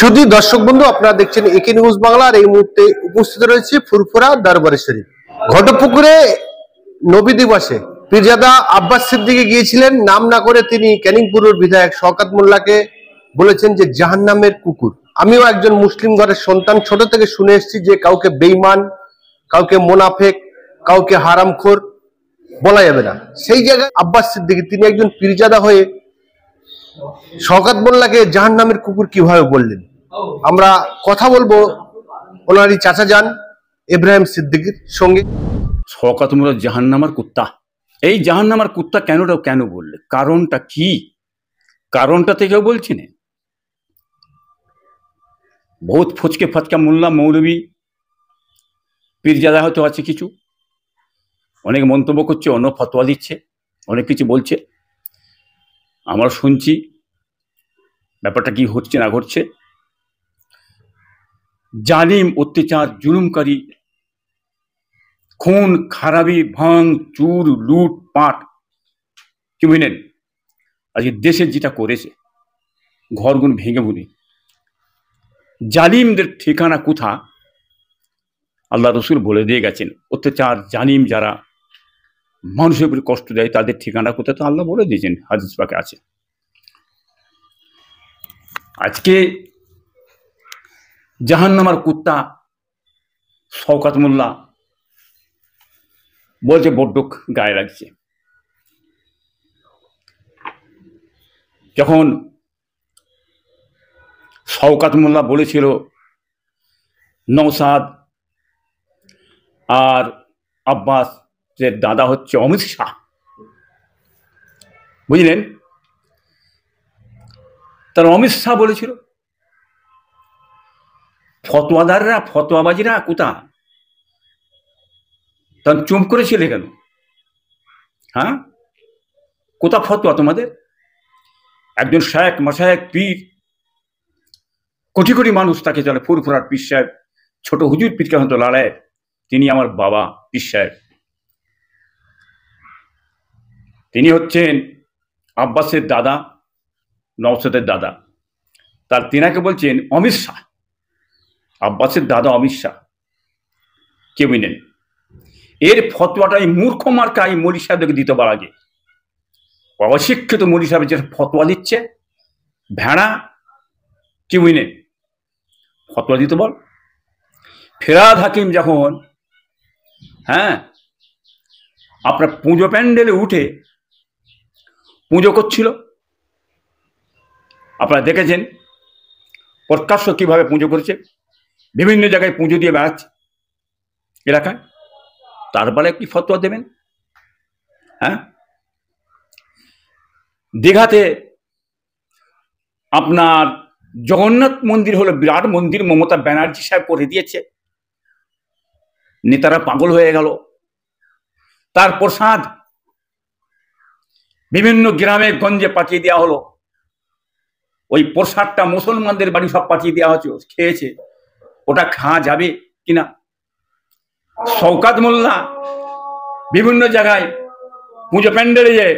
শুধু দর্শক বন্ধু, আপনারা দেখছেন একে নিউজ বাংলা। আর এই মুহূর্তে উপস্থিত রয়েছে ফুরফুরা দরবারে শরীফ। ঘটপুকুরে নবী দিবসে পীরজাদা আব্বাস সিদ্দিকী গিয়েছিলেন। নাম না করে তিনি ক্যানিংপুরের বিধায়ক শওকত মোল্লাকে বলেছেন যে জাহান্নামের কুকুর। আমিও একজন মুসলিম ঘরের সন্তান, ছোট থেকে শুনে এসেছি যে কাউকে বেঈমান, কাউকে মোনাফেক, কাউকে হারামখোর বলা যাবে না। সেই জায়গায় আব্বাস সিদ্দিকী তিনি একজন পীরজাদা হয়ে শওকত মোল্লাকে জাহান্নামের কুকুর কিভাবে বললেন, আমরা কথা বলবো ওনারই চাচা যান ইব্রাহিম সিদ্দিকীর সঙ্গে। শওকত মোল্লা জাহান্নামার কুত্তা, এই জাহান্নামার কুত্তা কেন বললে? কারণটা কি? কারণটা থেকেও বলছি না। বহুত ফচকে ফাচকা মোল্লা মৌলবী পীরজাদা হয়তো আছে, কিছু অনেক মন্তব্য করছে, অন্য ফতোয়া দিচ্ছে, অনেক কিছু বলছে। আমরা শুনছি ব্যাপারটা কি হচ্ছে না ঘটছে। জালিম, অত্যাচার, জুলুমকারী, খুন খারাপি, ভাঙ চুর, লুট পাট, কি বুঝলেন? আজকে দেশের যেটা করেছে, ঘরগুন ভেঙে ভুনে, জালিমদের ঠিকানা কোথা আল্লাহ রসুল বলে দিয়ে গেছেন। অত্যাচার জালিম যারা মানুষের উপরে কষ্ট দেয় তাদের ঠিকানা কোথা তো আল্লাহ বলে দিয়েছেন, হাদিস পাকে আছে। আজকে জাহান্নামার কুত্তা শওকত মোল্লা বলছে বড্ড গায়ে লাগছে। যখন শওকত মোল্লা বলেছিল নওশাদ আর আব্বাসের দাদা হচ্ছে অমিত শাহ, বুঝলেন? তার অমিত শাহ বলেছিল ফতোয়াদাররা, ফতোয়াবাজিরা কোথা, তখন চুপ করেছিলে কেন? হ্যাঁ, কোথা ফতোয়া তোমাদের? একজন শায়েখ, মাশায়েখ, পীর, কোটি কোটি মানুষ তাকে চলে, ফুরফুরার পীর সাহেব, ছোট হুজুর পীর রহমতুল্লাহ, তিনি আমার বাবা পীর সাহেব। তিনি হচ্ছেন আব্বাসের দাদা, নওশাদের দাদা। তার তিনাকে বলছেন অমিত শাহ, আব্বাসের দাদা অমিত শাহ, কে বুঝলেন? এর ফতোয়াটা এই মূর্খ মার্কা এই মৌলী সাহেবকে দিতে পারা আগে, অশিক্ষিত মৌলী সাহেব যেটা ফতোয়া দিচ্ছে, ভেড়া, কি বুঝলেন? ফতোয়া দিতে বল। ফেরাদ হাকিম যখন আপনার পুজো প্যান্ডেলে উঠে পুজো করছিল, আপনারা দেখেছেন প্রকাশ্য কিভাবে পুজো করেছে, বিভিন্ন জায়গায় পুজো দিয়ে বেড়াচ্ছে এলাকায়, তারপরে কি ফতোয়া দেবেন? দীঘাতে আপনার জগন্নাথ মন্দির হলো বিরাট মন্দির, মমতা ব্যানার্জি সাহেব করে দিয়েছে, নেতারা পাগল হয়ে গেল। তার প্রসাদ বিভিন্ন গ্রামে গঞ্জে পাঠিয়ে দেওয়া হলো। ওই প্রসাদটা মুসলমানদের বাড়ি সব পাঠিয়ে দেওয়া হচ্ছে, খেয়েছে। ওটা খাওয়া যাবে কিনা? শওকত মোল্লা বিভিন্ন জায়গায় পুজো প্যান্ডেলে যে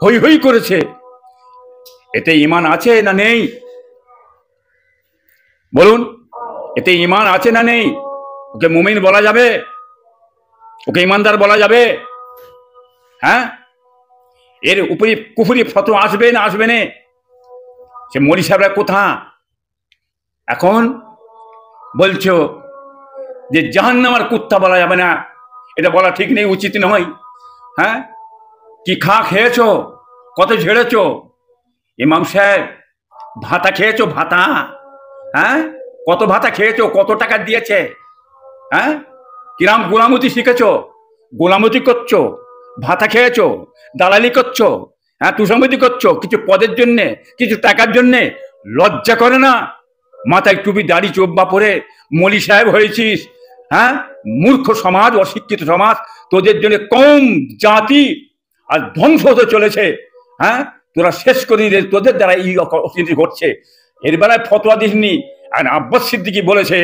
হই হই করেছে, এতে ঈমান আছে না নেই? বলুন, এতে ঈমান আছে না নেই? ওকে মুমিন বলা যাবে? ওকে ঈমানদার বলা যাবে? এর উপরে কুফরি ফতোয়া আসবে না আসবে না? সে মৌলী সাহেবরা কোথা? এখন বলছো যে জাহান্নামের কুত্তা বলা যাবে না, এটা বলা ঠিক নেই, উচিত নয়। কি খেয়েছো, কত ঝেড়েছো? ইমাম সাহেব ভাতা খেয়েছো? ভাতা, কত ভাতা খেয়েছো? কত টাকা দিয়েছে? কিরাম গোলামতি শিখেছো? গোলামতি করছো, ভাতা খেয়েছো, দালালি করছো, তুষামতি করছো, কিছু পদের জন্যে, কিছু টাকার জন্যে। লজ্জা করে না? মাথায় টুপি, দাড়ি, চোব্বা পরে মৌলী সাহেব হয়েছিস। মূর্খ সমাজ, অশিক্ষিত সমাজ, তোদের জন্য কম জাতি আর ধ্বংস হতে চলেছে। তোরা শেষ করে দিলে, তোদের দ্বারা এই অশান্তি ঘটছে। এর বেলায় ফতোয়া দিসনি। আর আব্বাস সিদ্দিকী বলেছে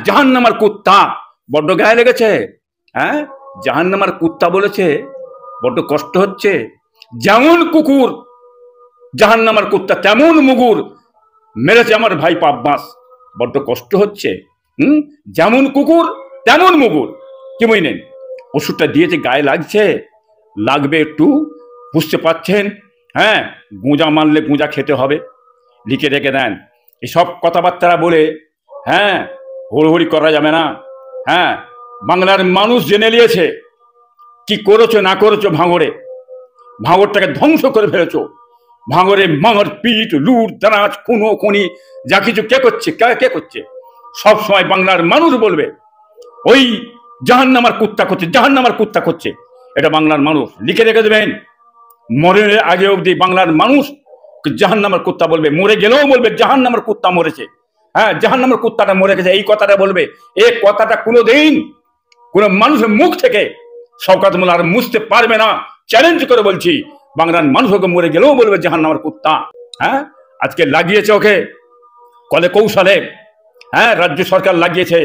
জাহান্নামের কুত্তা, বড্ড গায়ে লেগেছে। জাহান্নামের কুত্তা বলেছে, বড্ড কষ্ট হচ্ছে। যেমন কুকুর জাহান্নামের কুত্তা, তেমন মুগুর মেরেছে আমার ভাইপো আব্বাস। বড্ড কষ্ট হচ্ছে। যেমন কুকুর তেমন মুগুর, কি বুঝলেন? ওষুধটা দিয়েছে, গায়ে লাগছে, লাগবে একটু, বুঝতে পারছেন? হ্যাঁ, গোঁজা মারলে গোঁজা খেতে হবে, লিখে রেখে দেন। এসব কথাবার্তা বলে হ্যাঁ হুড়হুড়ি করা যাবে না। হ্যাঁ, বাংলার মানুষ জেনে নিয়েছে কি করেছো না করেছো। ভাঙড়টাকে ধ্বংস করে ফেলেছো। ভাঙড়ে মার পিট, লুট, দারাজ, খুনো খুনি যা কিছু কে করছে, কে করছে, সব সময় বাংলার মানুষ বলবে ওই জাহান্নামার কুত্তা করছে, জাহান্নামার কুত্তা করছে। এটা বাংলার মানুষ লিখে রেখে দেবেন। মরে আগে অবধি বাংলার মানুষ জাহান্নামার কুত্তা বলবে, মরে গেলেও বলবে জাহান্নামার কুত্তা মরেছে। হ্যাঁ, জাহান্নামার কুত্তাটা মরে গেছে, এই কথাটা বলবে। এই কথাটা কোনোদিন কোন মানুষের মুখ থেকে শওকত মোল্লা আর মুছতে পারবে না। চ্যালেঞ্জ করে বলছি, বাংলার মানুষ ওকে মরে গেলেও বলবে জাহান্নামের কুত্তা। হ্যাঁ, আজকে লাগিয়েছে ওকে কলে কৌশলে। হ্যাঁ, রাজ্য সরকার লাগিয়েছে।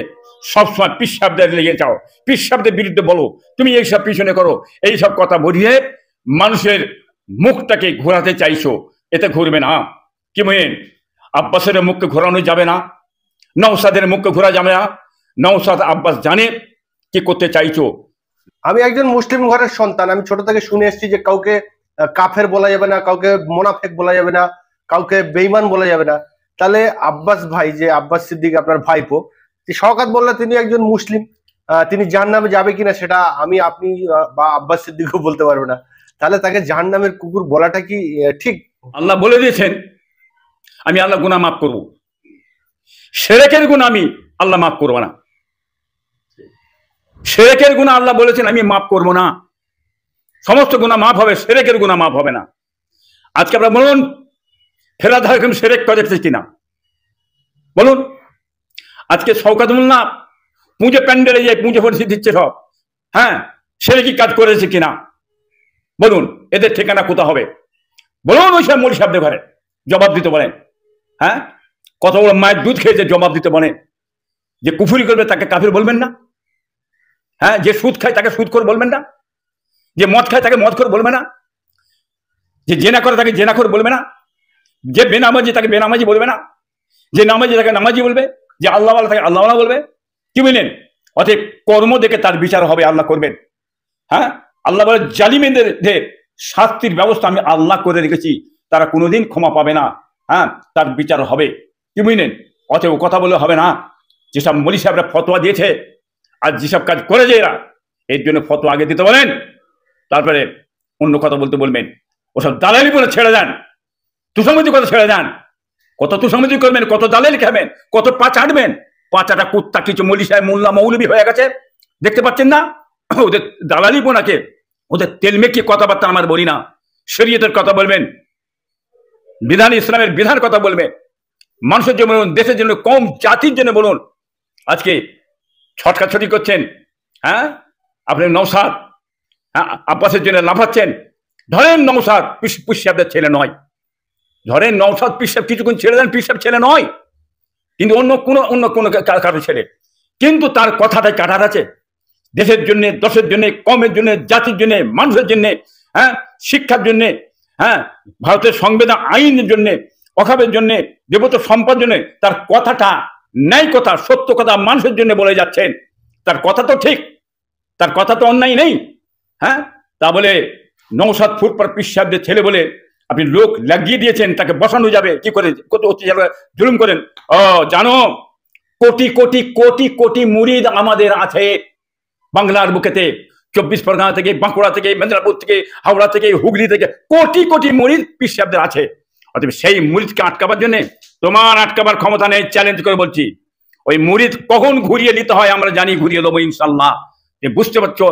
সবসময় পীর সাহেবদের লেগে যাও, পীর সাহেবদের বিরুদ্ধে বলো, তুমি এইসব পিছনে করো, এইসব কথা বলিয়ে মানুষের মুখটাকে ঘোরাতে চাইছো। এতে ঘুরবে না। কি বুঝলেন? আব্বাসের মুখকে ঘোরানো যাবে না, নওশাদের মুখকে ঘোরা যাবে না। নওশাদ আব্বাস জানে কি করতে চাইছো। আমি একজন মুসলিম ঘরের সন্তান, আমি ছোট থেকে শুনে এসেছি যে কাউকে কাফের বলা যাবে না, কাউকে মোনাফেক বলা যাবে না, কাউকে বেঈমান বলা যাবে না। তাহলে আব্বাস ভাই, যে আব্বাস সিদ্দিক আপনার ভাইপো, শওকত মোল্লা তিনি একজন মুসলিম, তিনি জাহান্নামে যাবে কিনা সেটা আমি, আপনি বা আব্বাস সিদ্দিকও বলতে পারবে না। তাহলে তাকে জাহান্নামের কুকুর বলাটা কি ঠিক? আল্লাহ বলে দিয়েছেন আমি আল্লাহ গুনাহ মাফ করব, শিরকের গুনাহ আমি আল্লাহ মাফ করব না। শিরকের গুনাহ আল্লাহ বলেছেন আমি মাফ করব না। সমস্ত গুনাহ মাফ হবে, শিরকের গুনাহ মাফ হবে না। আজকে আপনারা বলুন ফেরাদ হাকিম শিরক করেছে কিনা বলুন। আজকে শওকত মোল্লা পুজো প্যান্ডেলে যে পুজো পরিষদ দিচ্ছে সব, হ্যাঁ, শিরকি কাজ করেছে কিনা বলুন। এদের ঠিকানা কোথা হবে বলুন? ওই সব মৌলভী সাহেবদের ঘরে জবাব দিতে বলেন। হ্যাঁ, কত বড় মায়ের দুধ খেয়েছে জবাব দিতে বলেন। যে কুফরি করবে তাকে কাফির বলবেন না। হ্যাঁ, যে সুদ খায় তাকে সুদখোর বলবেন না। যে মদ খায় তাকে মদখোর বলবে না। যে জেনা করে তাকে জেনাখোর বলবে না। যে বেনামাজি তাকে বেনামাজি বলবে না। যে নামাজি তাকে নামাজি বলবে। যে আল্লাহওয়ালা তাকে আল্লাহওয়ালা বলবে। কি বললেন? অতএব কর্ম দেখে তার বিচার হবে, আল্লাহ করবেন। হ্যাঁ, আল্লাহ বলে জালিমদের শাস্তির ব্যবস্থা আমি আল্লাহ করে রেখেছি, তারা কোনোদিন ক্ষমা পাবে না। হ্যাঁ, তার বিচার হবে। কি বুঝলেন? অতএব কথা বলে হবে না। যেসব মৌলভী সাহেবরা ফতোয়া দিয়েছে আর যেসব কাজ করেছে এরা, এর জন্য ফতোয়া আগে দিতে বলেন, তারপরে অন্য কথা বলতে বলবেন। ওসব দালালি করে ছেড়ে দেন, তুষামতি করে ছেড়ে দেন। কত তুষামতি করবেন, কত দালালি খাবেন, কত পা চাটবেন। পাঁচাটা কুত্তা কিছু মৌলভী সাহেব মোল্লা মৌলবী হয়ে গেছে, দেখতে পাচ্ছেন না? ওদের দালালি বোনাকে, ওদের তেল মেখে কথাবার্তা আমার বলি না। শরীয়তের কথা বলবেন, বিধান ইসলামের বিধান কথা বলবেন, মানুষের জন্য বলুন, দেশের জন্য, কম জাতির জন্য বলুন। আজকে ছটকাছটি করছেন। হ্যাঁ, আপনি নওশাদ আব্বাসের জন্য লাফাচ্ছেন। ধরেন নওশাদ পীর সাহেবদের ছেলে নয়, ধরেন নওশাদ পীর সাহেব কিছুক্ষণ ছেড়ে দেন, পীর সাহেব ছেলে নয়, কিন্তু অন্য কোনো কারো ছেলে, কিন্তু তার কথাটাই কাটার আছে। দেশের জন্য, দশের জন্য, কমের জন্য, জাতির জন্য, মানুষের জন্য, হ্যাঁ, শিক্ষার জন্য, হ্যাঁ, ভারতের সংবিধান আইনের জন্য, অখাবের জন্য, দেবতা সম্পদের জন্য, তার কথাটা ন্যায় কথা, সত্য কথা মানুষের জন্য বলে যাচ্ছেন। তার কথা তো ঠিক, তার কথা তো অন্যায় নেই। হ্যাঁ, তা বলে নওশাদ ফুটপাত পীর সাহেবদের ছেলে বলে আপনি লোক লাগিয়ে দিয়েছেন, তাকে বসানো যাবে কি করে? কত অত্যাচার জুলুম করেন। ও জানো, কোটি কোটি কোটি কোটি মুরিদ আমাদের আছে বাংলার বুকেতে। 24 পরগনা থেকে, বাঁকুড়া থেকে, মেদিনীপুর থেকে, হাওড়া থেকে, হুগলি থেকে কোটি কোটি মুরিদ পীর সাহেবদের আছে। অতএব সেই মুরিদকে আটকাবার জন্য তোমার আটকাবার ক্ষমতা নেই। চ্যালেঞ্জ করে বলছি, ওই মুরিদ কখন ঘুরিয়ে নিতে হয় আমরা জানি, ঘুরিয়ে দেবো ইনশাল্লাহ। বুঝতে পারছো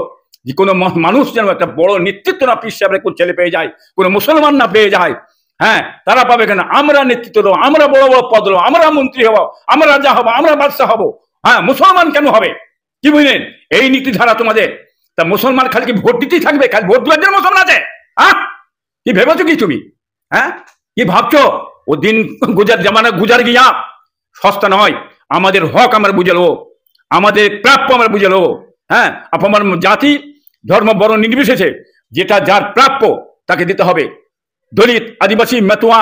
যে কোনো মানুষ যেন একটা বড় নেতৃত্ব না পীর সাহেবের কোন ছেলে পেয়ে যায়, কোনো মুসলমান না পেয়ে যায়। হ্যাঁ, তারা পাবে কেন? আমরা নেতৃত্ব দেবো, আমরা বড় বড় পদ দেবো, আমরা মন্ত্রী হবো, আমরা রাজা হবো, আমরা বাদশাহ হবো। হ্যাঁ, মুসলমান কেন হবে? কি বুঝলেন? এই নীতিধারা তোমাদের। তা মুসলমান খালি কি ভোট দিতেই থাকবে? খালি ভোট দেওয়ার জন্য মুসলমান আছে? হ্যাঁ, কি ভেবেছো কি তুমি? হ্যাঁ, কি ভাবছো? ও দিন গুজার জামানা গুজার গিয়া, সস্তা নয়। আমাদের হক আমরা বুঝে নেবো, আমাদের প্রাপ্য আমরা বুঝে নেবো। হ্যাঁ, আপনার জাতি ধর্ম বড় নির্বিশেষে যেটা যার প্রাপ্য তাকে দিতে হবে। দলিত, আদিবাসী, মেতোয়া,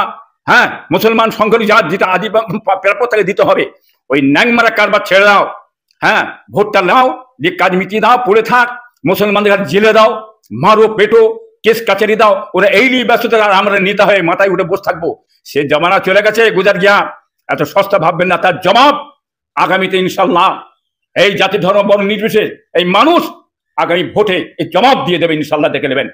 হ্যাঁ, মুসলমান সংখ্যালঘু যা যেটা আদি প্রাপ্য তাকে দিতে হবে। ওই ন্যাংমারা কারবার ছেড়ে দাও। হ্যাঁ, ভোটটা নাও, দিয়ে কাজ মিটিয়ে দাও, পড়ে থাক, মুসলমানদের কাছে জেলে দাও, মারো পেটো, কেস কাচারি দাও, ওরা এই নিয়ে ব্যস্ত। আর আমরা নেতা হয়ে মাথায় উঠে বসে থাকবো, সে জমানা চলে গেছে, গুজার গিয়া। এত সস্তা ভাববেন না। তার জবাব আগামীতে ইনশাল্লাহ এই জাতি ধর্ম বর্ণ নির্বিশেষে এই মানুষ আগামী ভোটে এই জবাব দিয়ে দেবে ইনশাল্লাহ, দেখে নেবেন।